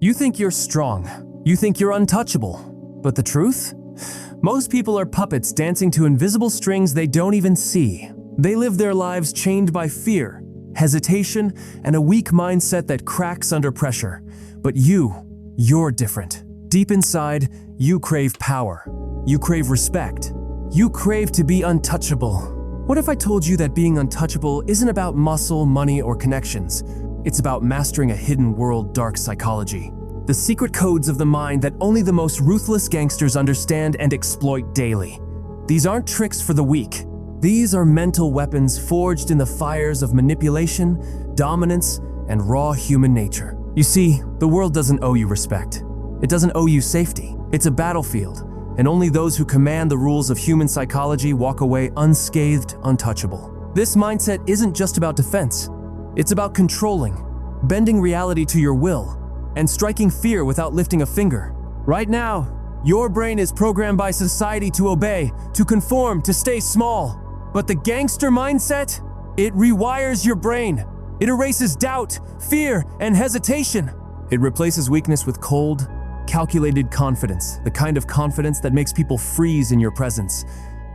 You think you're strong. You think you're untouchable. But the truth? Most people are puppets dancing to invisible strings they don't even see. They live their lives chained by fear, hesitation, and a weak mindset that cracks under pressure. But you're different. Deep inside, you crave power. You crave respect. You crave to be untouchable. What if I told you that being untouchable isn't about muscle, money, or connections? It's about mastering a hidden world dark psychology. The secret codes of the mind that only the most ruthless gangsters understand and exploit daily. These aren't tricks for the weak. These are mental weapons forged in the fires of manipulation, dominance, and raw human nature. You see, the world doesn't owe you respect. It doesn't owe you safety. It's a battlefield, and only those who command the rules of human psychology walk away unscathed, untouchable. This mindset isn't just about defense. It's about controlling, bending reality to your will, and striking fear without lifting a finger. Right now, your brain is programmed by society to obey, to conform, to stay small. But the gangster mindset, it rewires your brain. It erases doubt, fear, and hesitation. It replaces weakness with cold, calculated confidence, the kind of confidence that makes people freeze in your presence,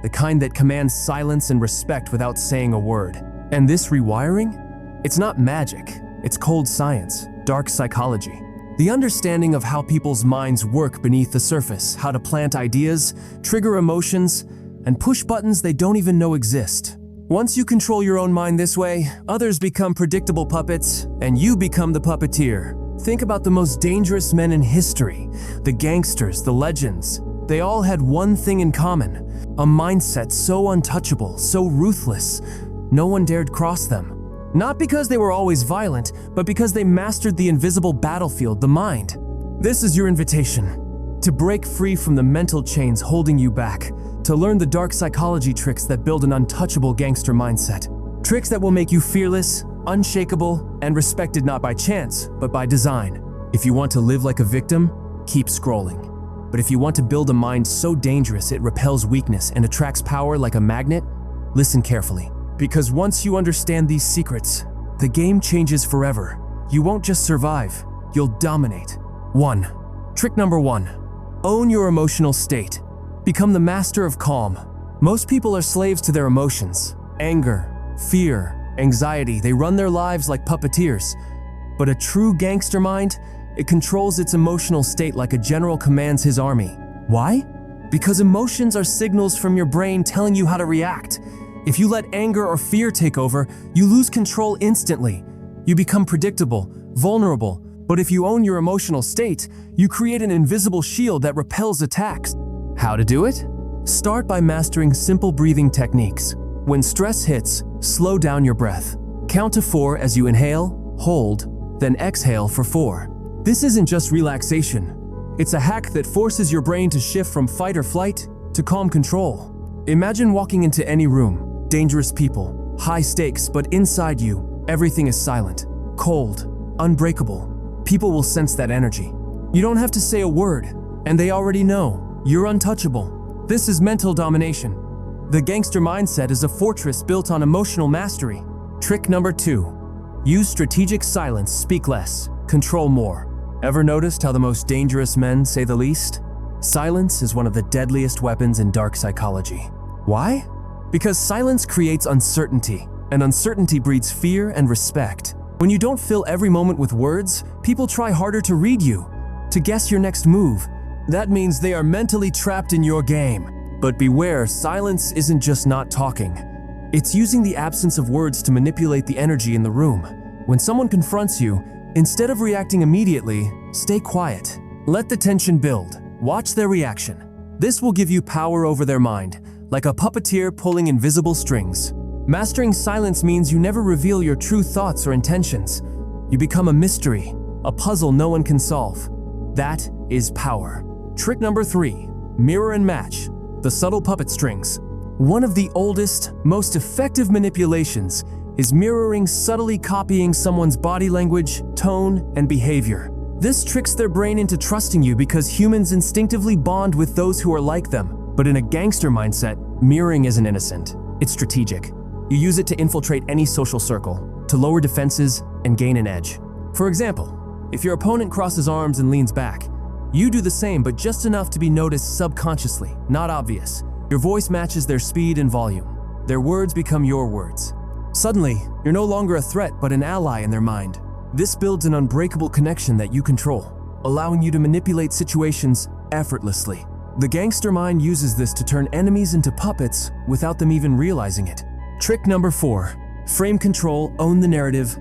the kind that commands silence and respect without saying a word. And this rewiring? It's not magic. It's cold science, dark psychology. The understanding of how people's minds work beneath the surface, how to plant ideas, trigger emotions, and push buttons they don't even know exist. Once you control your own mind this way, others become predictable puppets, and you become the puppeteer. Think about the most dangerous men in history, the gangsters, the legends. They all had one thing in common, a mindset so untouchable, so ruthless, no one dared cross them. Not because they were always violent, but because they mastered the invisible battlefield, the mind. This is your invitation, to break free from the mental chains holding you back, to learn the dark psychology tricks that build an untouchable gangster mindset. Tricks that will make you fearless, unshakable, and respected not by chance, but by design. If you want to live like a victim, keep scrolling. But if you want to build a mind so dangerous it repels weakness and attracts power like a magnet, listen carefully. Because once you understand these secrets, the game changes forever. You won't just survive, you'll dominate. 1. Trick number 1. Own your emotional state. Become the master of calm. Most people are slaves to their emotions. Anger, fear, anxiety, they run their lives like puppeteers. But a true gangster mind, it controls its emotional state like a general commands his army. Why? Because emotions are signals from your brain telling you how to react. If you let anger or fear take over, you lose control instantly. You become predictable, vulnerable, but if you own your emotional state, you create an invisible shield that repels attacks. How to do it? Start by mastering simple breathing techniques. When stress hits, slow down your breath. Count to 4 as you inhale, hold, then exhale for 4. This isn't just relaxation. It's a hack that forces your brain to shift from fight or flight to calm control. Imagine walking into any room. Dangerous people, high stakes, but inside you, everything is silent, cold, unbreakable. People will sense that energy. You don't have to say a word, and they already know you're untouchable. This is mental domination. The gangster mindset is a fortress built on emotional mastery. Trick number 2. Use strategic silence, speak less, control more. Ever noticed how the most dangerous men say the least? Silence is one of the deadliest weapons in dark psychology. Why? Because silence creates uncertainty, and uncertainty breeds fear and respect. When you don't fill every moment with words, people try harder to read you, to guess your next move. That means they are mentally trapped in your game. But beware, silence isn't just not talking. It's using the absence of words to manipulate the energy in the room. When someone confronts you, instead of reacting immediately, stay quiet. Let the tension build. Watch their reaction. This will give you power over their mind, like a puppeteer pulling invisible strings. Mastering silence means you never reveal your true thoughts or intentions. You become a mystery, a puzzle no one can solve. That is power. Trick number 3. Mirror and match. The subtle puppet strings. One of the oldest, most effective manipulations is mirroring, subtly copying someone's body language, tone, and behavior. This tricks their brain into trusting you because humans instinctively bond with those who are like them. But in a gangster mindset, mirroring isn't innocent. It's strategic. You use it to infiltrate any social circle, to lower defenses and gain an edge. For example, If your opponent crosses arms and leans back, you do the same, but just enough to be noticed subconsciously, not obvious. Your voice matches their speed and volume. Their words become your words. Suddenly, you're no longer a threat, but an ally in their mind. This builds an unbreakable connection that you control, allowing you to manipulate situations effortlessly. The gangster mind uses this to turn enemies into puppets without them even realizing it. Trick number 4. Frame control, own the narrative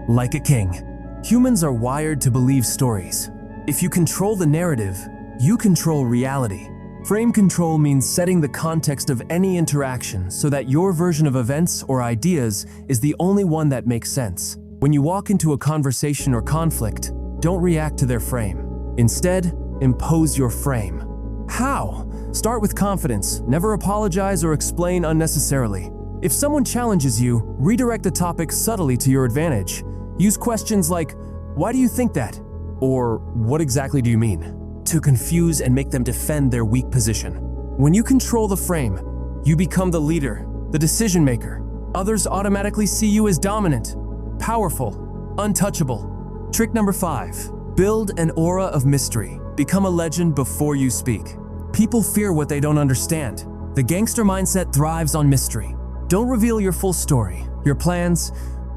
like a king. Humans are wired to believe stories. If you control the narrative, you control reality. Frame control means setting the context of any interaction so that your version of events or ideas is the only one that makes sense. When you walk into a conversation or conflict, don't react to their frame. Instead, impose your frame. How? Start with confidence. Never apologize or explain unnecessarily. If someone challenges you, redirect the topic subtly to your advantage. Use questions like, "Why do you think that?" Or, "What exactly do you mean?" to confuse and make them defend their weak position. When you control the frame, you become the leader, the decision maker. Others automatically see you as dominant, powerful, untouchable. Trick number 5. Build an aura of mystery. Become a legend before you speak. People fear what they don't understand. The gangster mindset thrives on mystery. Don't reveal your full story, your plans,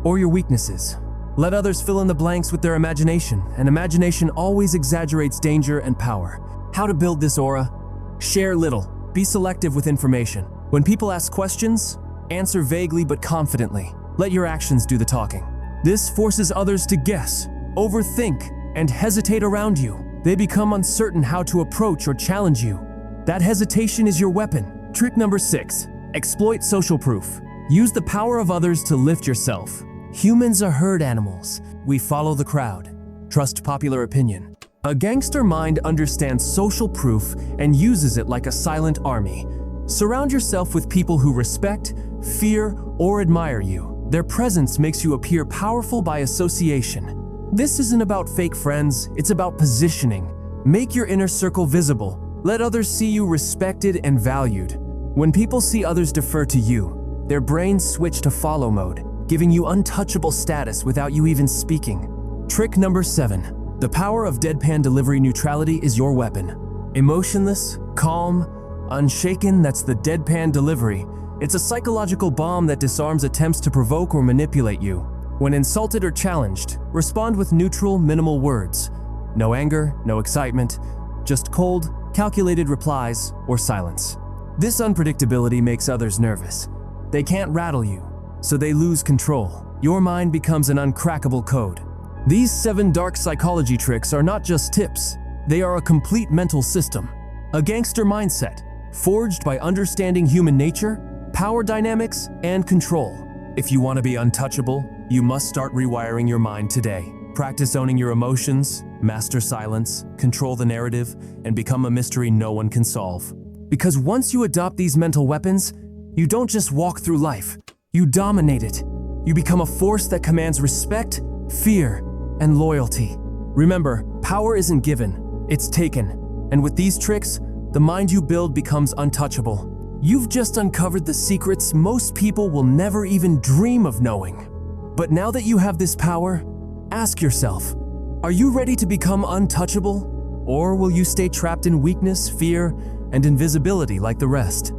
or your weaknesses. Let others fill in the blanks with their imagination, and imagination always exaggerates danger and power. How to build this aura? Share little. Be selective with information. When people ask questions, answer vaguely but confidently. Let your actions do the talking. This forces others to guess, overthink, and hesitate around you. They become uncertain how to approach or challenge you. That hesitation is your weapon. Trick number 6. Exploit social proof. Use the power of others to lift yourself. Humans are herd animals. We follow the crowd. Trust popular opinion. A gangster mind understands social proof and uses it like a silent army. Surround yourself with people who respect, fear, or admire you. Their presence makes you appear powerful by association. This isn't about fake friends, it's about positioning. Make your inner circle visible. Let others see you respected and valued. When people see others defer to you, their brains switch to follow mode, giving you untouchable status without you even speaking. Trick number 7. The power of deadpan delivery neutrality is your weapon. Emotionless, calm, unshaken, that's the deadpan delivery. It's a psychological bomb that disarms attempts to provoke or manipulate you. When insulted or challenged, respond with neutral, minimal words. No anger, no excitement, just cold, calculated replies or silence. This unpredictability makes others nervous. They can't rattle you, so they lose control. Your mind becomes an uncrackable code. These 7 dark psychology tricks are not just tips, they are a complete mental system. A gangster mindset, forged by understanding human nature, power dynamics, and control. If you want to be untouchable, you must start rewiring your mind today. Practice owning your emotions, master silence, control the narrative, and become a mystery no one can solve. Because once you adopt these mental weapons, you don't just walk through life, you dominate it. You become a force that commands respect, fear, and loyalty. Remember, power isn't given, it's taken. And with these tricks, the mind you build becomes untouchable. You've just uncovered the secrets most people will never even dream of knowing. But now that you have this power, ask yourself, are you ready to become untouchable? Or will you stay trapped in weakness, fear, and invisibility like the rest?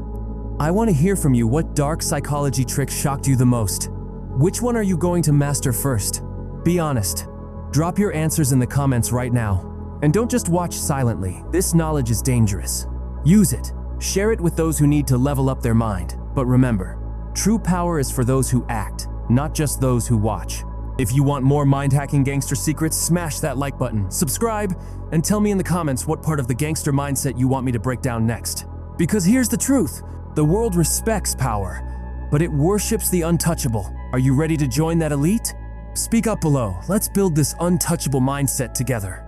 I want to hear from you. What dark psychology trick shocked you the most? Which one are you going to master first? Be honest. Drop your answers in the comments right now. And don't just watch silently. This knowledge is dangerous. Use it. Share it with those who need to level up their mind. But remember, true power is for those who act, not just those who watch. If you want more mind-hacking gangster secrets, smash that like button, subscribe, and tell me in the comments what part of the gangster mindset you want me to break down next. Because here's the truth. The world respects power, but it worships the untouchable. Are you ready to join that elite? Speak up below. Let's build this untouchable mindset together.